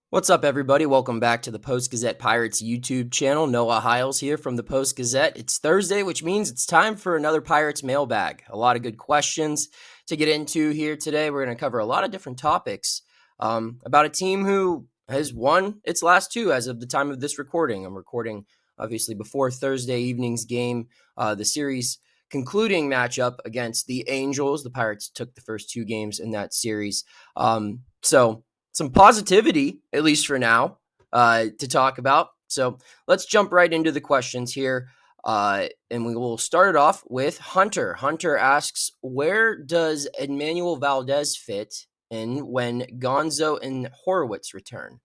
What's up, everybody? Welcome back to the Post-Gazette Pirates YouTube channel. Noah Hiles here from the Post-Gazette. It's Thursday, which means it's time for another Pirates mailbag. A lot of good questions to get into here today. We're going to cover a lot of different topics about a team who has won its last two as of the time of this recording. I'm recording, obviously, before Thursday evening's game, the series concluding matchup against the Angels. The Pirates took the first two games in that series. So some positivity, at least for now, to talk about. So let's jump right into the questions here. And we will start it off with Hunter. Hunter asks, where does Enmanuel Valdez fit in when Gonzo and Horwitz return?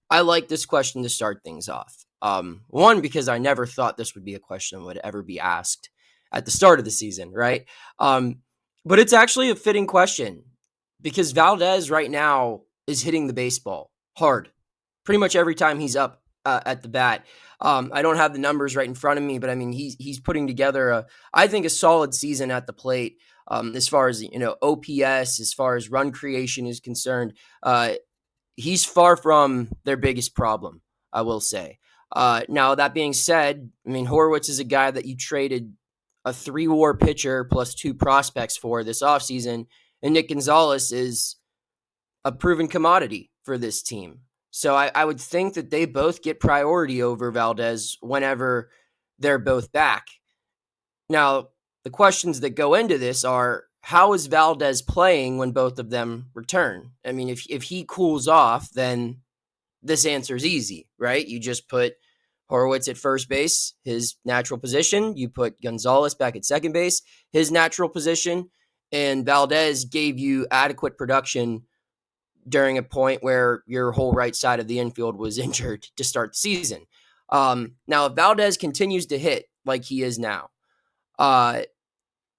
I like this question to start things off. One, because I never thought this would be a question that would ever be asked at the start of the season, right? But it's actually a fitting question because Valdez right now is hitting the baseball hard pretty much every time he's up at the bat. I don't have the numbers right in front of me, but I mean, he's putting together I think a solid season at the plate. As far as, OPS, as far as run creation is concerned, he's far from their biggest problem, I will say. Now, that being said, I mean, Horwitz is a guy that you traded a 3-WAR pitcher plus 2 prospects for this offseason, and Nick Gonzales is a proven commodity for this team. So I would think that they both get priority over Valdez whenever they're both back. Now, the questions that go into this are, how is Valdez playing when both of them return? I mean, if he cools off, then this answer is easy, right? You just put Horwitz at first base, his natural position. You put Gonzales back at second base, his natural position. And Valdez gave you adequate production during a point where your whole right side of the infield was injured to start the season. Now, if Valdez continues to hit like he is now,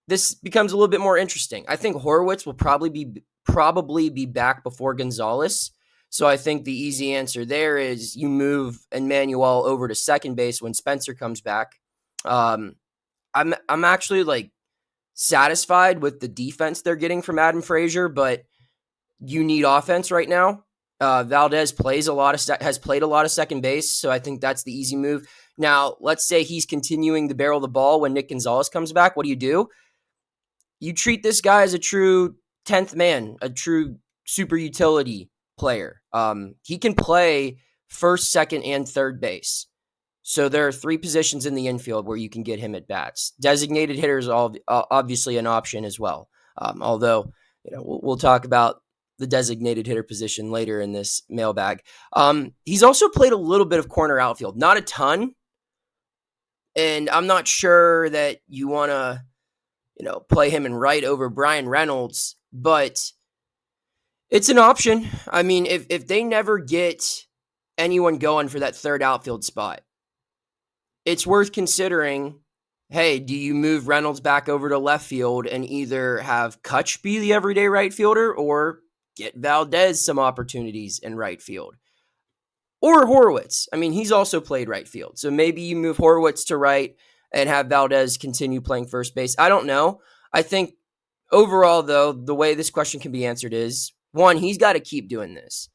this becomes a little bit more interesting. I think Horwitz will probably be back before Gonzales. So I think the easy answer there is you move Enmanuel over to second base when Spencer comes back. I'm actually satisfied with the defense they're getting from Adam Frazier, but you need offense right now. Valdez has played a lot of second base, so I think that's the easy move. Now, let's say he's continuing to barrel the ball when Nick Gonzales comes back. What do? You treat this guy as a true 10th man, a true super utility player. He can play first, second, and third base. So there are 3 positions in the infield where you can get him at bats. Designated hitters are obviously an option as well. Although we'll talk about the designated hitter position later in this mailbag. He's also played a little bit of corner outfield, not a ton. And I'm not sure that you want to, play him in right over Brian Reynolds, but it's an option. I mean, if they never get anyone going for that third outfield spot, it's worth considering, hey, do you move Reynolds back over to left field and either have Kutch be the everyday right fielder or get Valdez some opportunities in right field? Or Horwitz. I mean, he's also played right field. So maybe you move Horwitz to right and have Valdez continue playing first base. I don't know. I think overall, though, the way this question can be answered is, one, he's got to keep doing this.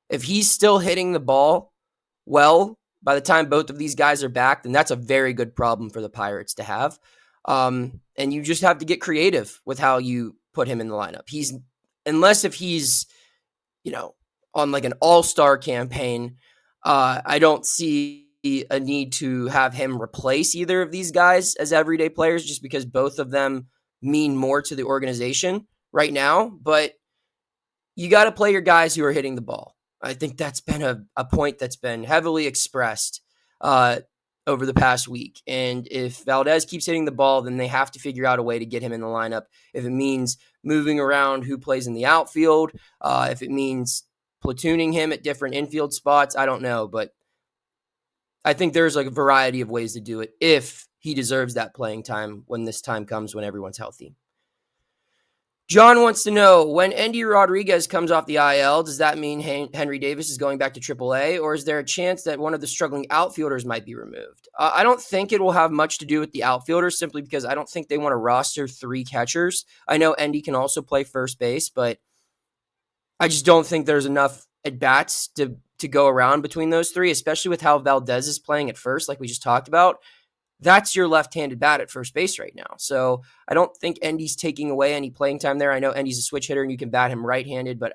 If he's still hitting the ball well by the time both of these guys are back, then that's a very good problem for the Pirates to have. And you just have to get creative with how you put him in the lineup. Unless if he's, on like an all-star campaign, I don't see a need to have him replace either of these guys as everyday players just because both of them mean more to the organization right now. But you got to play your guys who are hitting the ball. I think that's been a point that's been heavily expressed over the past week. And if Valdez keeps hitting the ball, then they have to figure out a way to get him in the lineup. If it means moving around who plays in the outfield, if it means platooning him at different infield spots, I don't know. But I think there's a variety of ways to do it if he deserves that playing time when this time comes when everyone's healthy. John wants to know, when Endy Rodriguez comes off the IL, does that mean Henry Davis is going back to AAA, or is there a chance that one of the struggling outfielders might be removed? I don't think it will have much to do with the outfielders, simply because I don't think they want to roster 3 catchers. I know Endy can also play first base, but I just don't think there's enough at-bats to to go around between those three, especially with how Valdez is playing at first, like we just talked about. That's your left-handed bat at first base right now. So I don't think Endy's taking away any playing time there. I know Endy's a switch hitter and you can bat him right-handed, but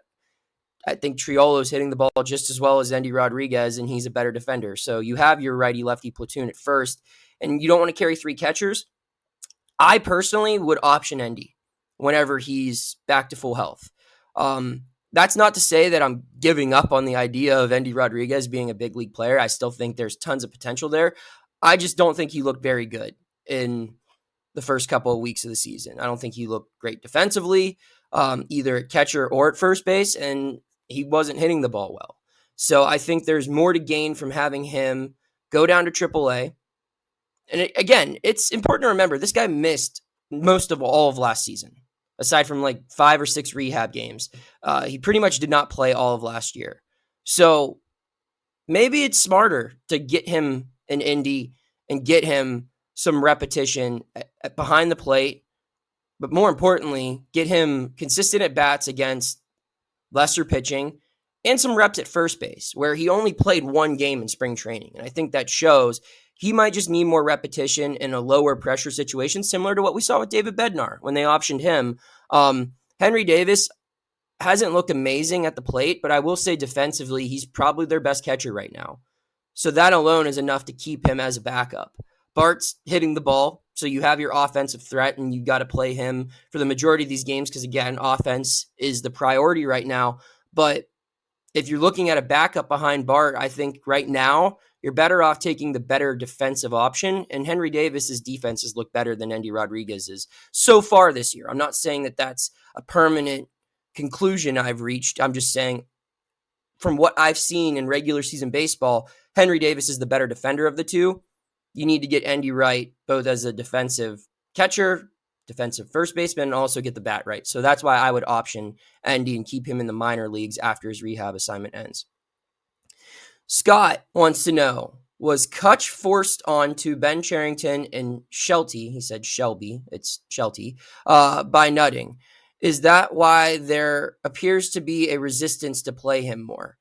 I think Triolo's hitting the ball just as well as Endy Rodriguez, and he's a better defender. So you have your righty-lefty platoon at first, and you don't want to carry three catchers. I personally would option Endy whenever he's back to full health. That's not to say that I'm giving up on the idea of Endy Rodriguez being a big league player. I still think there's tons of potential there. I just don't think he looked very good in the first couple of weeks of the season. I don't think he looked great defensively, either at catcher or at first base, and he wasn't hitting the ball well. So I think there's more to gain from having him go down to AAA. And again, it's important to remember this guy missed most of all of last season, aside from like 5 or 6 rehab games. He pretty much did not play all of last year. So maybe it's smarter to get him an Indy and get him some repetition behind the plate, but more importantly, get him consistent at bats against lesser pitching and some reps at first base, where he only played 1 game in spring training. And I think that shows he might just need more repetition in a lower pressure situation, similar to what we saw with David Bednar when they optioned him. Henry Davis hasn't looked amazing at the plate, but I will say defensively, he's probably their best catcher right now. So that alone is enough to keep him as a backup. Bart's hitting the ball, so you have your offensive threat, and you got to play him for the majority of these games because, again, offense is the priority right now. But if you're looking at a backup behind Bart, I think right now you're better off taking the better defensive option, and Henry Davis's defenses look better than Endy Rodriguez's so far this year. I'm not saying that that's a permanent conclusion I've reached. I'm just saying from what I've seen in regular season baseball, Henry Davis is the better defender of the two. You need to get Endy right, both as a defensive catcher, defensive first baseman, and also get the bat right. So that's why I would option Endy and keep him in the minor leagues after his rehab assignment ends. Scott wants to know, was Kutch forced onto Ben Cherington and Shelty, he said Shelby, it's Shelty, by nutting? Is that why there appears to be a resistance to play him more?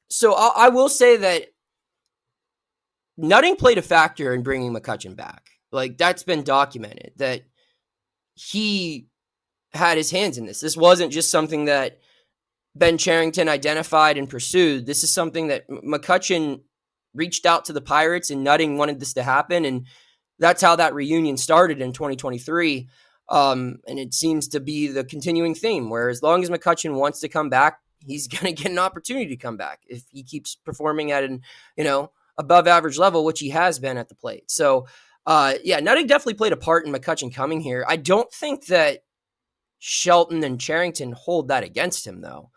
So I will say that nutting played a factor in bringing McCutchen back. Like, that's been documented, that he had his hands in this. This wasn't just something that Ben Cherington identified and pursued. This is something that McCutchen reached out to the Pirates, and nutting wanted this to happen, and that's how that reunion started in 2023. And it seems to be the continuing theme, where as long as McCutchen wants to come back, he's going to get an opportunity to come back if he keeps performing at an, above average level, which he has been at the plate. So, nutting definitely played a part in McCutchen coming here. I don't think that Shelton and Cherington hold that against him, though.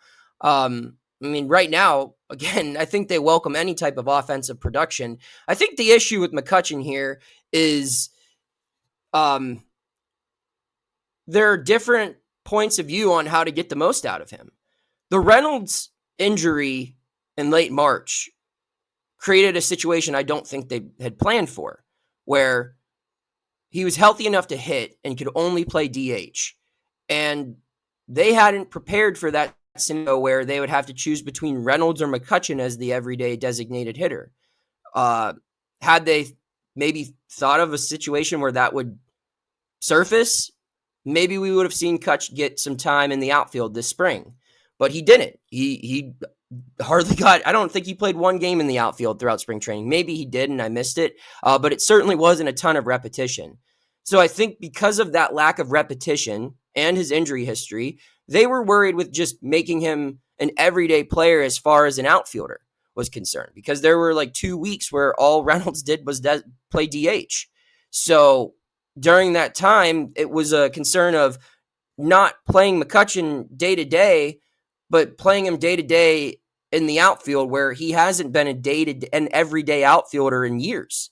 Right now, again, I think they welcome any type of offensive production. I think the issue with McCutchen here is there are different points of view on how to get the most out of him. The Reynolds injury in late March created a situation I don't think they had planned for, where he was healthy enough to hit and could only play DH. And they hadn't prepared for that scenario where they would have to choose between Reynolds or McCutchen as the everyday designated hitter. Had they maybe thought of a situation where that would surface, maybe we would have seen Kutch get some time in the outfield this spring. But he didn't. He hardly got, I don't think he played 1 game in the outfield throughout spring training. Maybe he did and I missed it, but it certainly wasn't a ton of repetition. So I think because of that lack of repetition and his injury history, they were worried with just making him an everyday player as far as an outfielder was concerned, because there were like 2 weeks where all Reynolds did was play DH. So during that time, it was a concern of not playing McCutchen day to day, but playing him day to day in the outfield, where he hasn't been an everyday outfielder in years.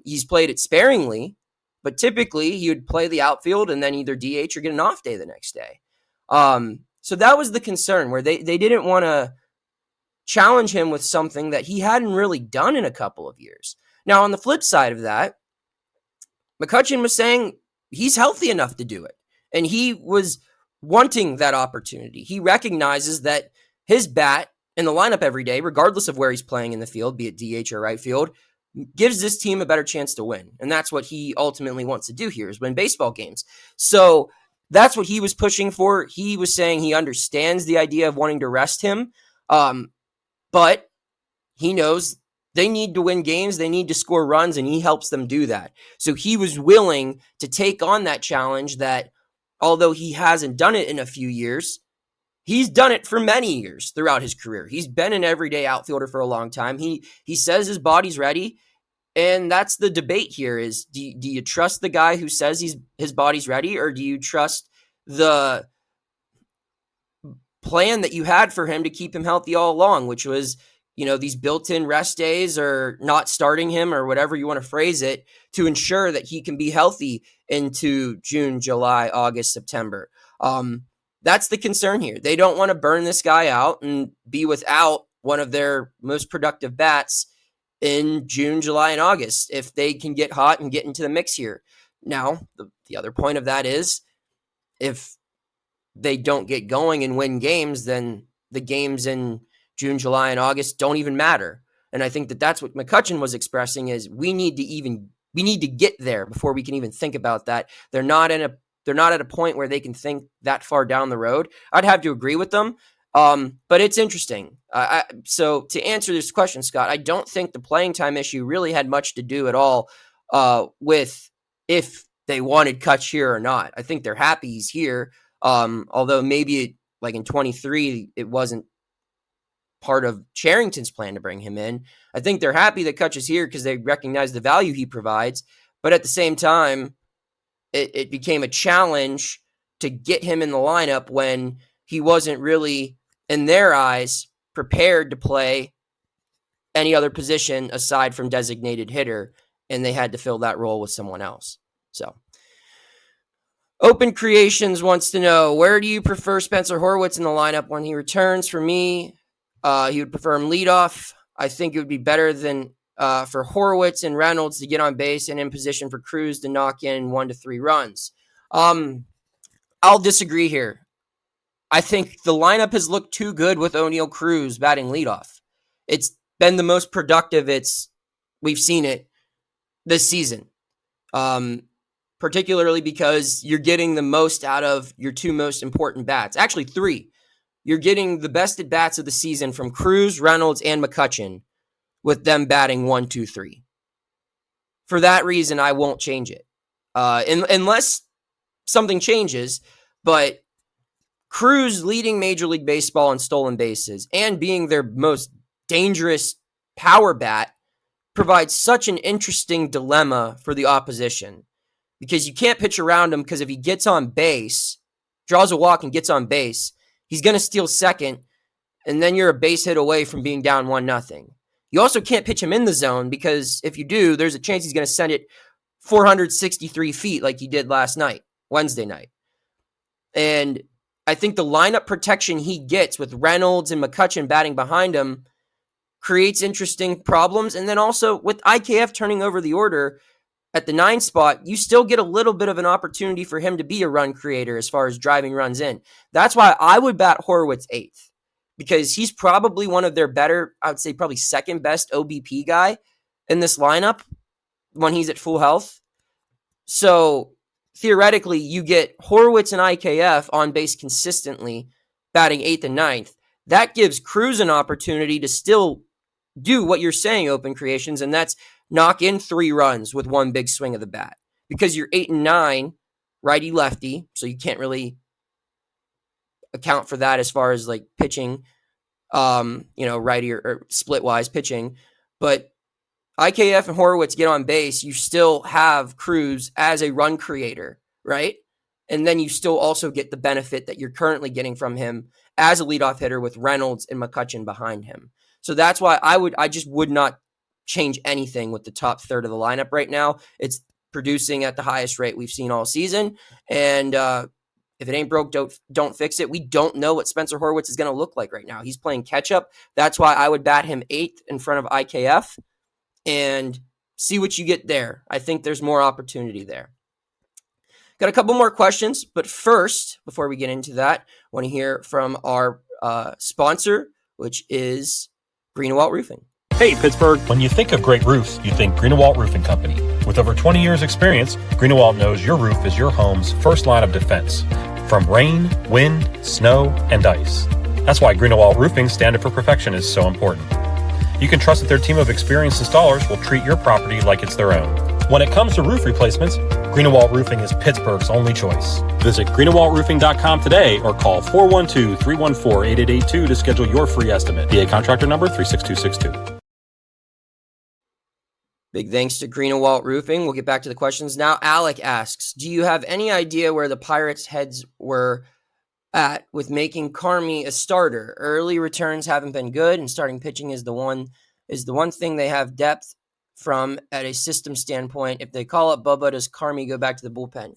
He's played it sparingly, but typically he would play the outfield and then either DH or get an off day the next day. So that was the concern, where they didn't want to challenge him with something that he hadn't really done in a couple of years. Now, on the flip side of that, McCutchen was saying he's healthy enough to do it, and he was wanting that opportunity. He recognizes that his bat in the lineup every day, regardless of where he's playing in the field, be it DH or right field, gives this team a better chance to win. And that's what he ultimately wants to do here, is win baseball games. So that's what he was pushing for. He was saying he understands the idea of wanting to rest him, but he knows they need to win games, they need to score runs, and he helps them do that. So he was willing to take on that challenge that, although he hasn't done it in a few years, he's done it for many years throughout his career. He's been an everyday outfielder for a long time. He says his body's ready, and that's the debate here is, do you trust the guy who says his body's ready, or do you trust the plan that you had for him to keep him healthy all along, which was, these built-in rest days or not starting him or whatever you want to phrase it to ensure that he can be healthy into June, July, August, September. That's the concern here. They don't want to burn this guy out and be without one of their most productive bats in June, July, and August if they can get hot and get into the mix here. Now, the other point of that is, if they don't get going and win games, then the games in June, July, and August don't even matter. And I think that that's what McCutchen was expressing, is we need to get there before we can even think about that. They're not at a point where they can think that far down the road. I'd have to agree with them. But it's interesting. So to answer this question, Scott, I don't think the playing time issue really had much to do at all with if they wanted Kutch here or not. I think they're happy he's here. Although maybe like in 23, it wasn't part of Cherington's plan to bring him in. I think they're happy that Kutch is here because they recognize the value he provides. But at the same time, it became a challenge to get him in the lineup when he wasn't really, in their eyes, prepared to play any other position aside from designated hitter, and they had to fill that role with someone else. So, Open Creations wants to know, where do you prefer Spencer Horwitz in the lineup when he returns? For me, he would prefer him leadoff. I think it would be better than for Horwitz and Reynolds to get on base and in position for Cruz to knock in 1 to 3 runs. I'll disagree here. I think the lineup has looked too good with O'Neal Cruz batting leadoff. It's been the most productive we've seen it this season. Particularly because you're getting the most out of your 2 most important bats. Actually, 3. You're getting the best at bats of the season from Cruz, Reynolds, and McCutchen, with them batting 1, 2, 3. For that reason, I won't change it. Unless something changes, but Cruz leading Major League Baseball in stolen bases and being their most dangerous power bat provides such an interesting dilemma for the opposition, because you can't pitch around him, because if he gets on base, draws a walk and gets on base, he's going to steal second, and then you're a base hit away from being down 1-0. You also can't pitch him in the zone, because if you do, there's a chance he's going to send it 463 feet like he did Wednesday night. And I think the lineup protection he gets with Reynolds and McCutchen batting behind him creates interesting problems. And then also with IKF turning over the order at the 9 spot, you still get a little bit of an opportunity for him to be a run creator as far as driving runs in. That's why I would bat Horwitz 8th, because he's probably one of their better, I would say probably second best OBP guy in this lineup when he's at full health. So theoretically, you get Horwitz and IKF on base consistently, batting 8th and 9th. That gives Cruz an opportunity to still do what you're saying, Open Creations, and that's knock in 3 runs with one big swing of the bat. Because you're 8 and 9, righty-lefty, so you can't really account for that as far as like pitching, righty or split-wise pitching. But IKF and Horwitz get on base, you still have Cruz as a run creator, right? And then you still also get the benefit that you're currently getting from him as a leadoff hitter with Reynolds and McCutchen behind him. So that's why I just would not change anything with the top third of the lineup right now. It's producing at the highest rate we've seen all season. And if it ain't broke, don't fix it. We don't know what Spencer Horwitz is going to look like right now. He's playing catch up. That's why I would bat him 8th in front of IKF and see what you get there. I think there's more opportunity there. Got a couple more questions, but first, before we get into that, I want to hear from our sponsor, which is Greenewalt Roofing. Hey, Pittsburgh. When you think of great roofs, you think Greenewalt Roofing Company. With over 20 years experience, Greenewalt knows your roof is your home's first line of defense from rain, wind, snow, and ice. That's why Greenewalt Roofing's standard for perfection is so important. You can trust that their team of experienced installers will treat your property like it's their own. When it comes to roof replacements, Greenewalt Roofing is Pittsburgh's only choice. Visit greenewaltroofing.com today or call 412-314-8882 to schedule your free estimate. VA contractor number 36262. Big thanks to Greenewalt Roofing. We'll get back to the questions now. Alec asks, do you have any idea where the Pirates' heads were at with making Carmi a starter? Early returns haven't been good, and starting pitching is the one thing they have depth from at a system standpoint. If they call up Bubba, does Carmi go back to the bullpen?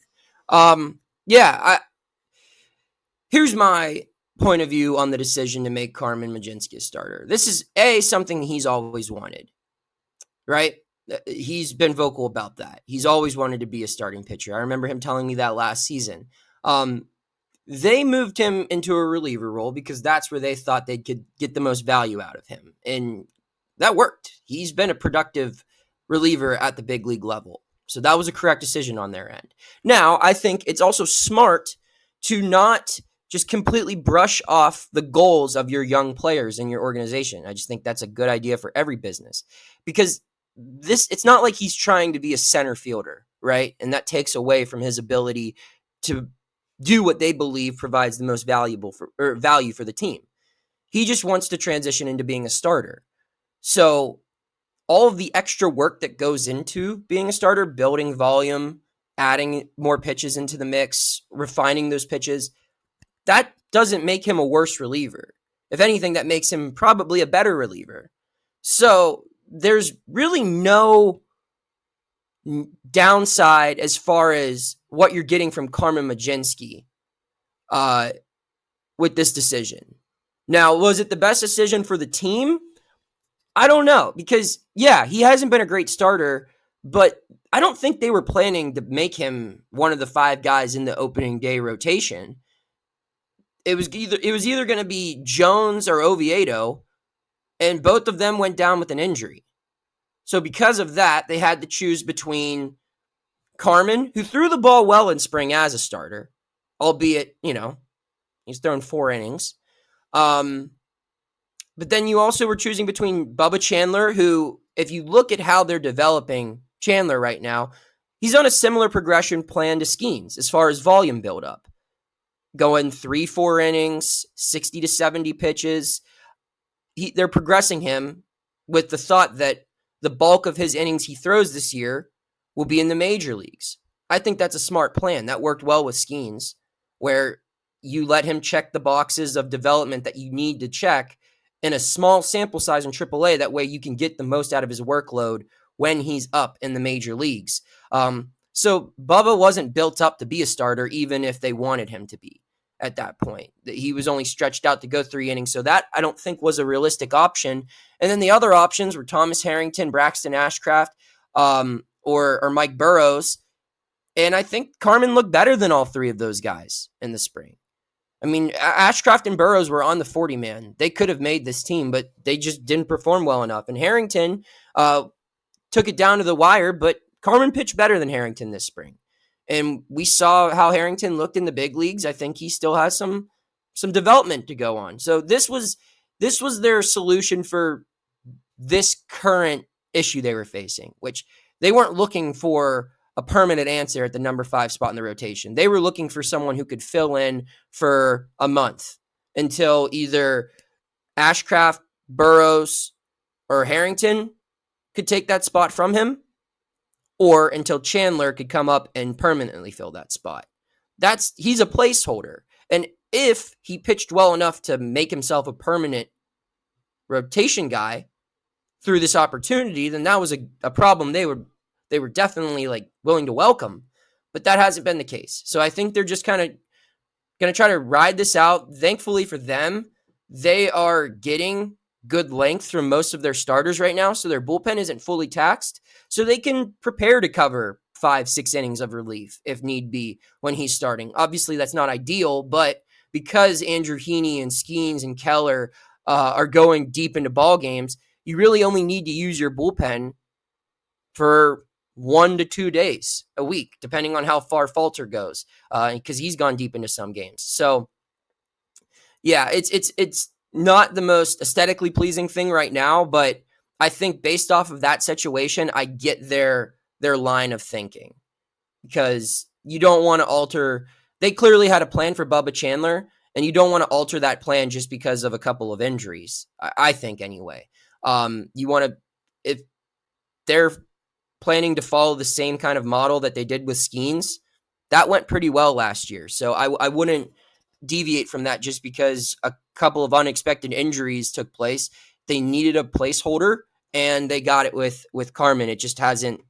Here's my point of view on the decision to make Carmen Mlodzinski a starter. This is something he's always wanted, right? He's been vocal about that. He's always wanted to be a starting pitcher. I remember him telling me that last season. They moved him into a reliever role because that's where they thought they could get the most value out of him. And that worked. He's been a productive reliever at the big league level. So that was a correct decision on their end. Now, I think it's also smart to not just completely brush off the goals of your young players in your organization. I just think that's a good idea for every business because it's not like he's trying to be a center fielder, right? And that takes away from his ability to do what they believe provides the most value for the team. He just wants to transition into being a starter. So all of the extra work that goes into being a starter, building volume, adding more pitches into the mix, refining those pitches, that doesn't make him a worse reliever. If anything, that makes him probably a better reliever. So there's really no downside as far as what you're getting from Carmen Mlodzinski with this decision. Now, was it the best decision for the team? I don't know, because, he hasn't been a great starter, but I don't think they were planning to make him one of the 5 guys in the opening day rotation. It was either going to be Jones or Oviedo, and both of them went down with an injury. So because of that, they had to choose between Carmen, who threw the ball well in spring as a starter, albeit, he's thrown 4 innings. But then you also were choosing between Bubba Chandler, who, if you look at how they're developing Chandler right now, he's on a similar progression plan to Skeens as far as volume buildup. Going 3-4 innings, 60 to 70 pitches. They're progressing him with the thought that the bulk of his innings he throws this year will be in the major leagues. I think that's a smart plan. That worked well with Skeens, where you let him check the boxes of development that you need to check in a small sample size in AAA. That way you can get the most out of his workload when he's up in the major leagues. So Bubba wasn't built up to be a starter, even if they wanted him to be at that point. He was only stretched out to go 3 innings. So that I don't think was a realistic option. And then the other options were Thomas Harrington, Braxton Ashcraft, or Mike Burrows. And I think Carmen looked better than all 3 of those guys in the spring. I mean, Ashcraft and Burrows were on the 40-man. They could have made this team, but they just didn't perform well enough. And Harrington took it down to the wire, but Carmen pitched better than Harrington this spring. And we saw how Harrington looked in the big leagues. I think he still has some development to go on. So this was their solution for this current issue they were facing, which they weren't looking for a permanent answer at the number 5 spot in the rotation. They were looking for someone who could fill in for a month until either Ashcraft, Burrows, or Harrington could take that spot from him, or until Chandler could come up and permanently fill that spot. He's a placeholder. And if he pitched well enough to make himself a permanent rotation guy through this opportunity, then that was a problem they were definitely willing to welcome, but that hasn't been the case. So I think they're just kind of going to try to ride this out. Thankfully for them, they are getting good length from most of their starters right now, so their bullpen isn't fully taxed, so they can prepare to cover 5-6 innings of relief if need be when he's starting. Obviously, that's not ideal, but because Andrew Heaney and Skeens and Keller are going deep into ball games, you really only need to use your bullpen for 1 to 2 days a week, depending on how far Falter goes, because he's gone deep into some games. So, yeah, it's not the most aesthetically pleasing thing right now, but I think based off of that situation, I get their line of thinking, because you don't want to alter. They clearly had a plan for Bubba Chandler, and you don't want to alter that plan just because of a couple of injuries. I think anyway. You want to, if they're planning to follow the same kind of model that they did with Skeens, that went pretty well last year. So I wouldn't deviate from that just because a couple of unexpected injuries took place. They needed a placeholder, and they got it with Carmen. It just hasn't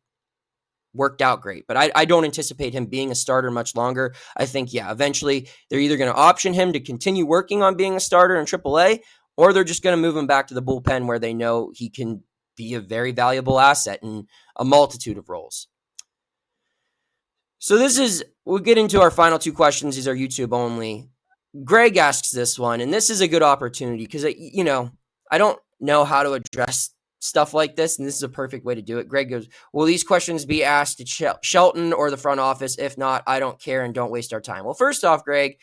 worked out great. But I don't anticipate him being a starter much longer. I think, eventually they're either going to option him to continue working on being a starter in AAA, or they're just going to move him back to the bullpen where they know he can be a very valuable asset in a multitude of roles. So we'll get into our final 2 questions. These are YouTube only. Greg asks this one, and this is a good opportunity because, I don't know how to address stuff like this, and this is a perfect way to do it. Greg goes, will these questions be asked to Shelton or the front office? If not, I don't care and don't waste our time. Well, first off, Greg,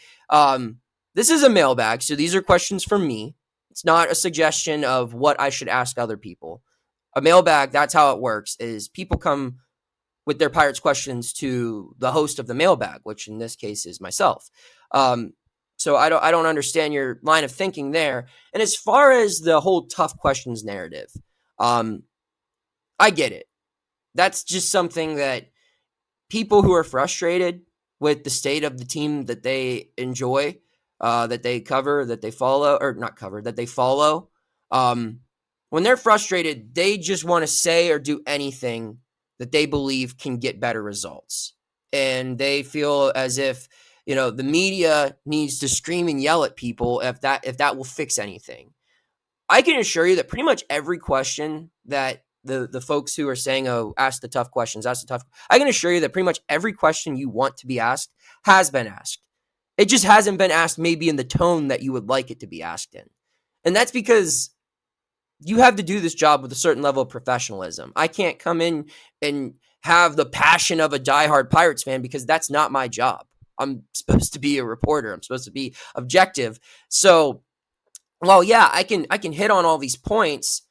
this is a mailbag, so these are questions from me. It's not a suggestion of what I should ask other people. A mailbag, that's how it works, is people come with their Pirates questions to the host of the mailbag, which in this case is myself. So I don't understand your line of thinking there. And as far as the whole tough questions narrative, I get it. That's just something that people who are frustrated with the state of the team that they enjoy, that they cover, that they follow, or not cover, that they follow, when they're frustrated, they just want to say or do anything that they believe can get better results. And they feel as if, the media needs to scream and yell at people if that will fix anything. I can assure you that pretty much every question that the folks who are saying, oh, ask the tough questions, I can assure you that pretty much every question you want to be asked has been asked. It just hasn't been asked maybe in the tone that you would like it to be asked in. And that's because you have to do this job with a certain level of professionalism. I can't come in and have the passion of a diehard Pirates fan because that's not my job. I'm supposed to be a reporter. I'm supposed to be objective. So, well, yeah, I can hit on all these points.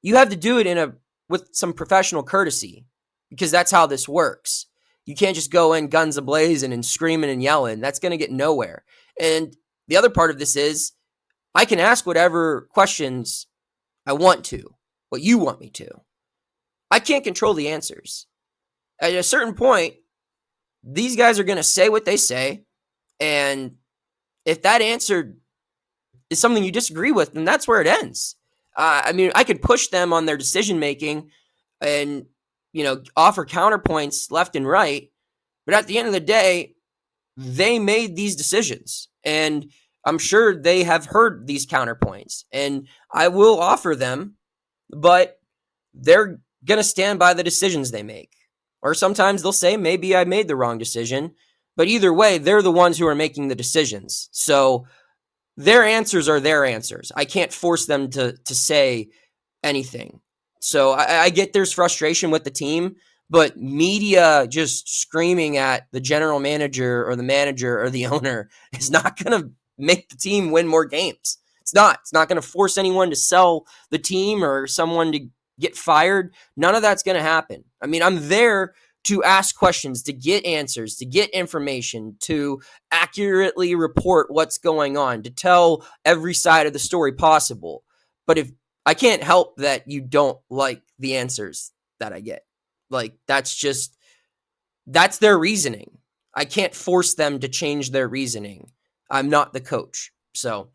You have to do it with some professional courtesy, because that's how this works. You can't just go in guns a-blazing and screaming and yelling. That's going to get nowhere. And the other part of this is I can ask whatever questions I want to, what you want me to. I can't control the answers. At a certain point, these guys are going to say what they say, and if that answer is something you disagree with, then that's where it ends. I could push them on their decision-making and, offer counterpoints left and right, but at the end of the day, they made these decisions, and I'm sure they have heard these counterpoints, and I will offer them, but they're going to stand by the decisions they make. Or sometimes they'll say, maybe I made the wrong decision, but either way, they're the ones who are making the decisions. So their answers are their answers. I can't force them to say anything. So I get there's frustration with the team, but media just screaming at the general manager or the manager or the owner is not going to make the team win more games. It's not going to force anyone to sell the team or someone to get fired. None of that's going to happen. I'm there to ask questions, to get answers, to get information, to accurately report what's going on, to tell every side of the story possible. But if I can't help that you don't like the answers that I get, that's their reasoning. I can't force them to change their reasoning. I'm not the coach. So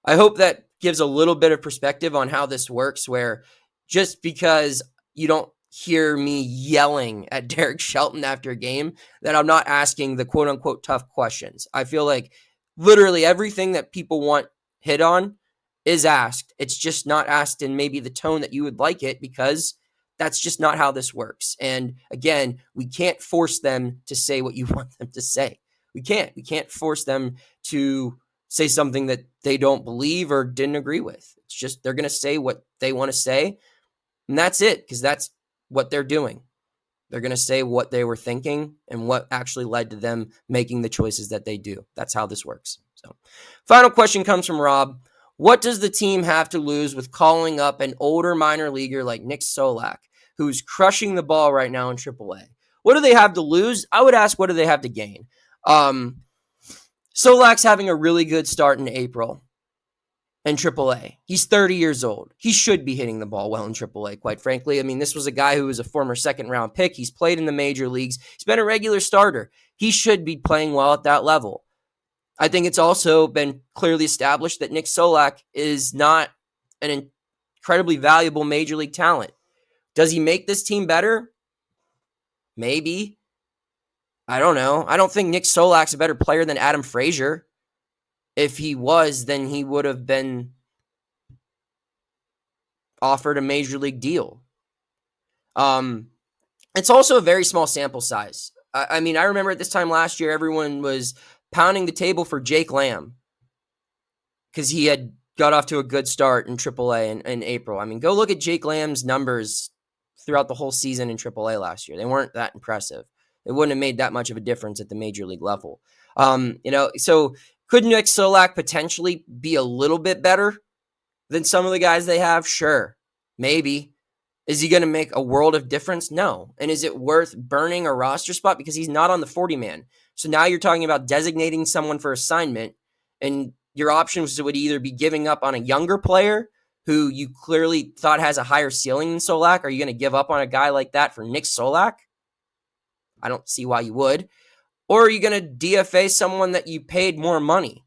I hope that gives a little bit of perspective on how this works, where just because you don't hear me yelling at Derek Shelton after a game, that I'm not asking the quote unquote tough questions. I feel like literally everything that people want hit on is asked. It's just not asked in maybe the tone that you would like it, because that's just not how this works. And again, we can't force them to say what you want them to say. We can't force them to say something that they don't believe or didn't agree with. It's just they're going to say what they want to say, and that's it, because that's what they're doing. They're going to say what they were thinking and what actually led to them making the choices that they do. That's how this works. So, final question comes from Rob. What does the team have to lose with calling up an older minor leaguer like Nick Solak, who's crushing the ball right now in AAA? What do they have to lose? I would ask, what do they have to gain? Solak's having a really good start in April in AAA. He's 30 years old. He should be hitting the ball well in AAA, quite frankly. I mean, this was a guy who was a former second-round pick. He's played in the major leagues. He's been a regular starter. He should be playing well at that level. I think it's also been clearly established that Nick Solak is not an incredibly valuable major league talent. Does he make this team better? Maybe. I don't know. I don't think Nick Solak's a better player than Adam Frazier. If he was, then he would have been offered a major league deal. It's also a very small sample size. I mean, I remember at this time last year, everyone was pounding the table for Jake Lamb because he had got off to a good start in AAA in April. I mean, go look at Jake Lamb's numbers throughout the whole season in AAA last year. They weren't that impressive. It wouldn't have made that much of a difference at the major league level. So could Nick Solak potentially be a little bit better than some of the guys they have? Sure, maybe. Is he going to make a world of difference? No. And is it worth burning a roster spot because he's not on the 40-man? So now you're talking about designating someone for assignment, and your options would either be giving up on a younger player who you clearly thought has a higher ceiling than Solak. Are you going to give up on a guy like that for Nick Solak? I don't see why you would. Or are you going to DFA someone that you paid more money,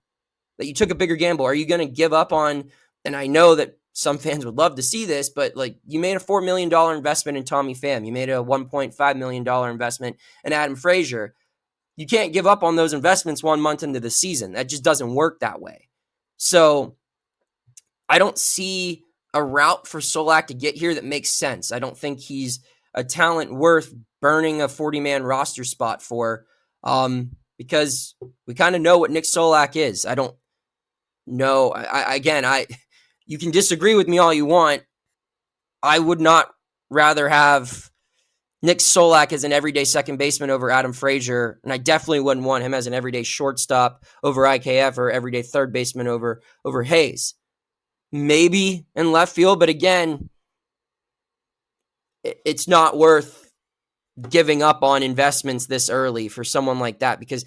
that you took a bigger gamble? Are you going to give up on, and I know that some fans would love to see this, but like you made a $4 million investment in Tommy Pham. You made a $1.5 million investment in Adam Frazier. You can't give up on those investments 1 month into the season. That just doesn't work that way. So I don't see a route for Solak to get here that makes sense. I don't think he's a talent worth burning a 40-man roster spot for, because we kind of know what Nick Solak is. I don't know. You can disagree with me all you want. I would not rather have Nick Solak as an everyday second baseman over Adam Frazier, and I definitely wouldn't want him as an everyday shortstop over IKF or everyday third baseman over Hayes. Maybe in left field, but again, it's not worth giving up on investments this early for someone like that, because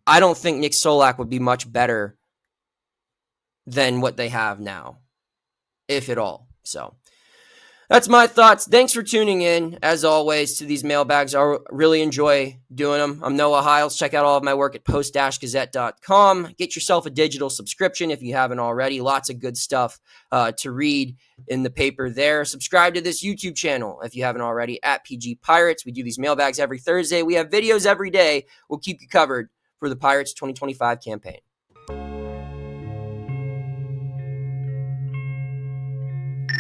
I don't think Nick Solak would be much better than what they have now, if at all. So that's my thoughts. Thanks for tuning in, as always, to these mailbags. I really enjoy doing them. I'm Noah Hiles. Check out all of my work at Post-Gazette.com. Get yourself a digital subscription if you haven't already. Lots of good stuff to read in the paper there. Subscribe to this YouTube channel if you haven't already, at PG Pirates. We do these mailbags every Thursday. We have videos every day. We'll keep you covered for the Pirates 2025 campaign.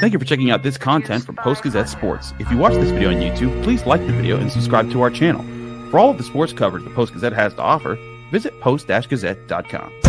Thank you for checking out this content from Post-Gazette Sports. If you watch this video on YouTube, please like the video and subscribe to our channel. For all of the sports coverage the Post-Gazette has to offer, visit post-gazette.com.